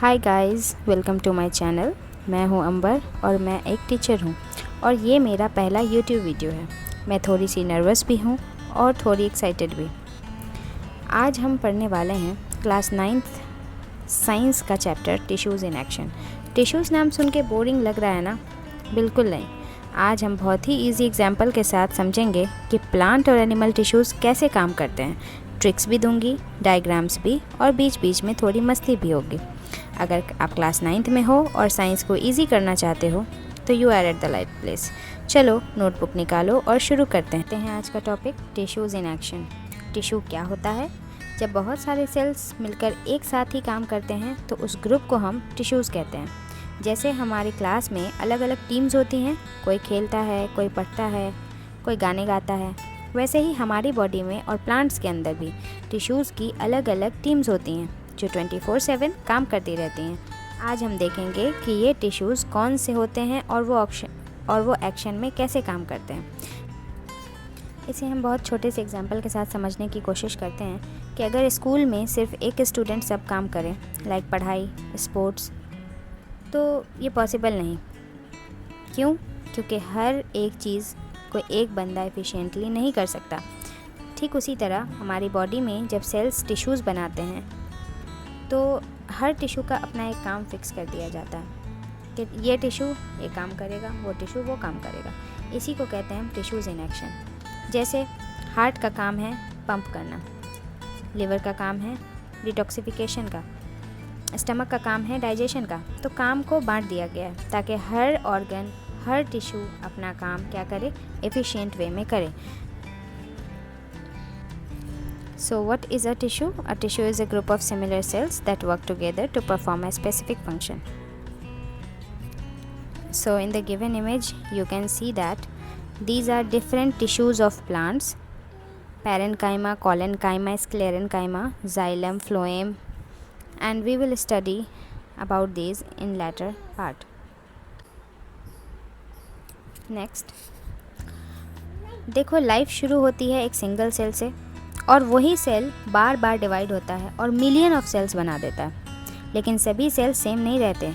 Hi guys, welcome to my channel. मैं हूं अंबर और मैं एक टीचर हूं और ये मेरा पहला यूट्यूब वीडियो है। मैं थोड़ी सी नर्वस भी हूं और थोड़ी एक्साइटेड भी। आज हम पढ़ने वाले हैं क्लास 9th साइंस का chapter tissues in action. Tissues नाम सुन के बोरिंग लग रहा है ना? बिल्कुल नहीं। आज हम बहुत ही इजी एग्जाम्पल के साथ समझेंगे कि प्लांट और एनिमल टिश्यूज़ कैसे काम करते हैं। ट्रिक्स भी दूंगी, डायग्राम्स भी, और बीच बीच में थोड़ी मस्ती भी होगी। अगर आप क्लास 9th में हो और साइंस को इजी करना चाहते हो तो you are at the right place. चलो नोटबुक निकालो और शुरू करते हैं आज का topic, tissues in action. Tissue क्या होता है? जब बहुत सारे सेल्स मिलकर एक साथ ही काम करते हैं तो उस ग्रुप को हम टिश्यूज़ कहते हैं। जैसे हमारी क्लास में अलग अलग टीम्स होती हैं, कोई खेलता है, कोई पढ़ता है, कोई गाने गाता है, वैसे ही हमारी बॉडी में और प्लांट्स के अंदर भी टिश्यूज़ की अलग अलग टीम्स होती हैं जो 24/7 काम करती रहती हैं। आज हम देखेंगे कि ये टिश्यूज़ कौन से होते हैं और वो एक्शन में कैसे काम करते हैं। इसे हम बहुत छोटे से एग्जांपल के साथ समझने की कोशिश करते हैं कि अगर स्कूल में सिर्फ एक स्टूडेंट सब काम करे, लाइक पढ़ाई, स्पोर्ट्स, तो ये पॉसिबल नहीं। क्यों? क्योंकि हर एक चीज़ कोई एक बंदा एफिशिएंटली नहीं कर सकता। ठीक उसी तरह हमारी बॉडी में जब सेल्स टिश्यूज़ बनाते हैं तो हर टिश्यू का अपना एक काम फिक्स कर दिया जाता है कि ये टिश्यू ये काम करेगा, वो टिश्यू वो काम करेगा। इसी को कहते हैं हम टिश्यूज़ इन एक्शन। जैसे हार्ट का काम है पंप करना, लिवर का काम है डिटॉक्सिफिकेशन का, स्टमक का काम है डाइजेशन का। तो काम को बांट दिया गया है ताकि हर ऑर्गन, हर टिश्यू अपना काम क्या करे, एफिशिएंट वे में करे। So what is a tissue? A tissue is a group of similar cells that work together to perform a specific function. So in the given image you can see that these are different tissues of plants: parenchyma, collenchyma, sclerenchyma, xylem, phloem, and we will study about these in later part. Next, देखो, life शुरू होती है एक single cell से और वही cell बार बार divide होता है और मिलियन ऑफ सेल्स बना देता है। लेकिन सभी सेल्स सेम नहीं रहते।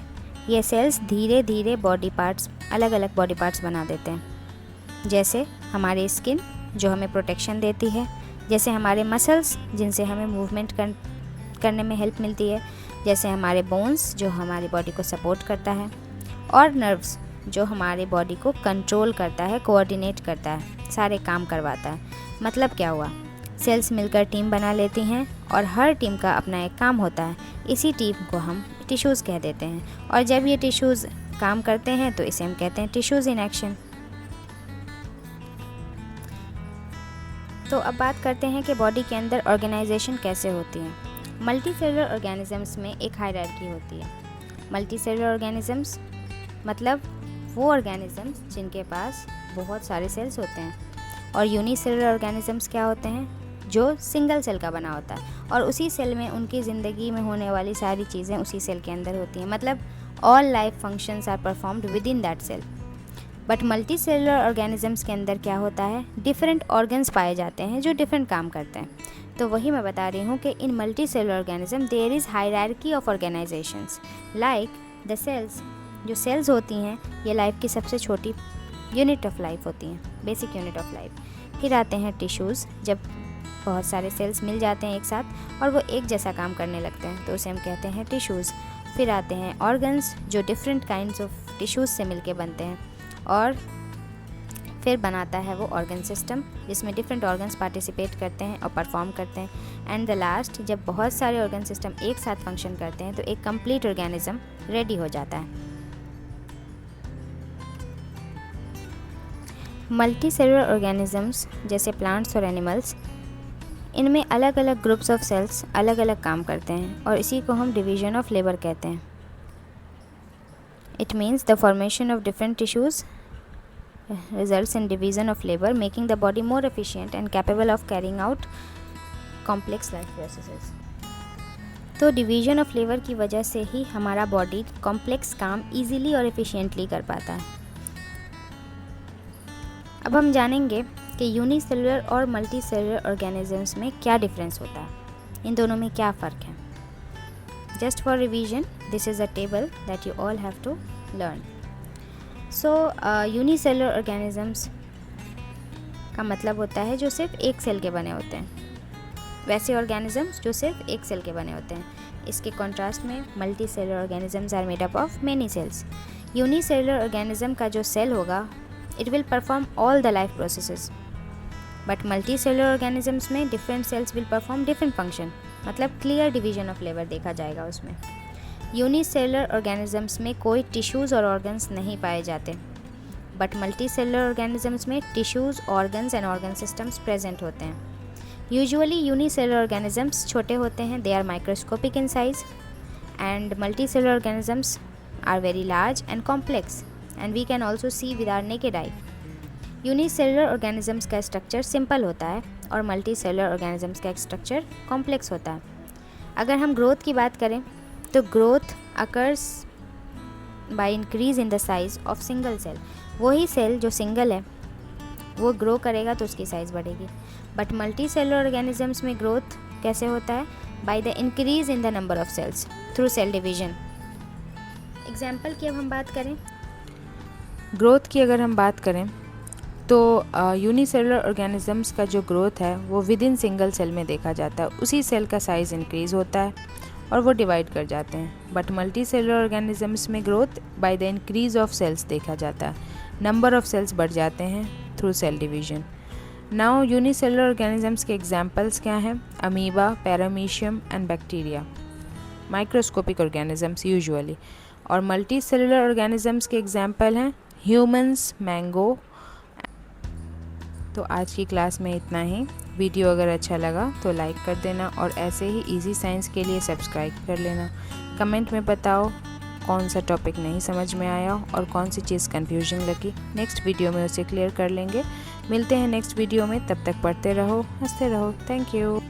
ये सेल्स धीरे धीरे बॉडी पार्ट्स, अलग अलग बॉडी पार्ट्स बना देते हैं। जैसे हमारी स्किन जो हमें प्रोटेक्शन देती है, जैसे हमारे मसल्स जिनसे हमें मूवमेंट करने में हेल्प मिलती है, जैसे हमारे बोन्स जो हमारी बॉडी को सपोर्ट करता है, और नर्व्स जो हमारी बॉडी को कंट्रोल करता है, कोऑर्डिनेट करता है, सारे काम करवाता है। मतलब क्या हुआ? सेल्स मिलकर टीम बना लेती हैं और हर टीम का अपना एक काम होता है। इसी टीम को हम टिश्यूज़ कह देते हैं और जब ये टिश्यूज़ काम करते हैं तो इसे हम कहते हैं टिश्यूज़ इन एक्शन। तो अब बात करते हैं कि बॉडी के अंदर ऑर्गेनाइजेशन कैसे होती है। मल्टीसेलुलर ऑर्गेनिजम्स में एक हायरार्की होती है। मल्टीसेलुलर ऑर्गेनिजम्स मतलब वो ऑर्गेनिजम्स जिनके पास बहुत सारे सेल्स होते हैं, और यूनिसेलुलर ऑर्गेनिजम्स क्या होते हैं? जो सिंगल सेल का बना होता है और उसी सेल में उनकी ज़िंदगी में होने वाली सारी चीज़ें उसी सेल के अंदर होती हैं। मतलब all life functions are performed within that cell. But multicellular organisms के अंदर क्या होता है? डिफरेंट ऑर्गन्स पाए जाते हैं जो डिफरेंट काम करते हैं। तो वही मैं बता रही हूँ कि in multicellular organism there is hierarchy of organisations. Like the cells, जो सेल्स होती हैं ये लाइफ की सबसे छोटी यूनिट ऑफ लाइफ होती हैं, बेसिक यूनिट ऑफ लाइफ। फिर आते हैं टिश्यूज़। जब बहुत सारे सेल्स मिल जाते हैं एक साथ और वो एक जैसा काम करने लगते हैं तो उसे हम कहते हैं टिश्यूज़। फिर आते हैं ऑर्गन्स जो डिफरेंट काइंड्स ऑफ टिश्यूज़ से मिलके बनते हैं, और फिर बनाता है वो ऑर्गन सिस्टम जिसमें डिफरेंट ऑर्गन्स पार्टिसिपेट करते हैं और परफॉर्म करते हैं। एंड द लास्ट, जब बहुत सारे ऑर्गन सिस्टम एक साथ फंक्शन करते हैं तो एक कंप्लीट ऑर्गेनिज्म रेडी हो जाता है। मल्टीसेलुलर ऑर्गेनिजम्स जैसे प्लांट्स और एनिमल्स, इनमें अलग अलग ग्रुप्स ऑफ सेल्स अलग अलग काम करते हैं और इसी को हम डिवीजन ऑफ लेबर कहते हैं। It means the formation of different tissues results in division of labor, making the body more efficient and capable of carrying out complex life processes. तो डिवीजन ऑफ लेबर की वजह से ही हमारा body complex काम easily और efficiently कर पाता है। अब हम जानेंगे कि यूनिसेलुलर और मल्टीसेलुलर ऑर्गेनिजम्स में क्या डिफरेंस होता है, इन दोनों में क्या फ़र्क है। Just for revision, this is a table that you all have to learn. So unicellular organisms का मतलब होता है जो सिर्फ एक सेल के बने होते हैं, वैसे ऑर्गेनिजम्स जो सिर्फ एक सेल के बने होते हैं. इसके कॉन्ट्रास्ट में multi cellular organisms are made up of many cells. Unicellular organism का जो सेल होगा it will perform all the life processes, but multi cellular organisms में different cells will perform different function, मतलब क्लियर डिवीजन ऑफ लेबर देखा जाएगा उसमें. Unicellular organisms में कोई टिश्यूज़ और ऑर्गन्स नहीं पाए जाते, बट मल्टी सेलुलर ऑर्गेनिजम्स में tissues, organs and organ systems present होते हैं. यूजुअली यूनिसेलुलर ऑर्गेनिजम्स छोटे होते हैं, they are microscopic in size, and multi cellular organisms are very large and complex and we can also see with our naked eye. Unicellular organisms का structure simple होता है और multi cellular organisms का structure complex होता है. अगर हम growth की बात करें तो growth occurs by increase in the size of single cell. वही सेल जो सिंगल है वो ग्रो करेगा तो उसकी साइज़ बढ़ेगी, बट मल्टी सेलुलर ऑर्गेनिजम्स में ग्रोथ कैसे होता है? By the increase in the number of cells through cell division. Example की अब हम बात करें, ग्रोथ की अगर हम बात करें तो यूनिसेलुलर ऑर्गेनिजम्स का जो ग्रोथ है वो विद इन सिंगल सेल में देखा जाता है. उसी सेल का साइज़ इंक्रीज़ होता है और वो डिवाइड कर जाते हैं. बट मल्टी सेलुलर ऑर्गेनिजम्स में growth by the increase of cells देखा जाता है. नंबर ऑफ सेल्स बढ़ जाते हैं through cell division. Now unicellular organisms के एग्जांपल्स क्या हैं? Amoeba, paramecium and bacteria, microscopic organisms usually. और मल्टी सेलुलर ऑर्गेनिजम्स के एग्जांपल हैं ह्यूमंस, मैंगो. तो आज की क्लास में इतना ही. वीडियो अगर अच्छा लगा तो लाइक कर देना और ऐसे ही इजी साइंस के लिए सब्सक्राइब कर लेना. कमेंट में बताओ कौन सा टॉपिक नहीं समझ में आया और कौन सी चीज़ कन्फ्यूजन लगी. नेक्स्ट वीडियो में उसे क्लियर कर लेंगे. मिलते हैं नेक्स्ट वीडियो में. तब तक पढ़ते रहो, हंसते रहो. Thank you.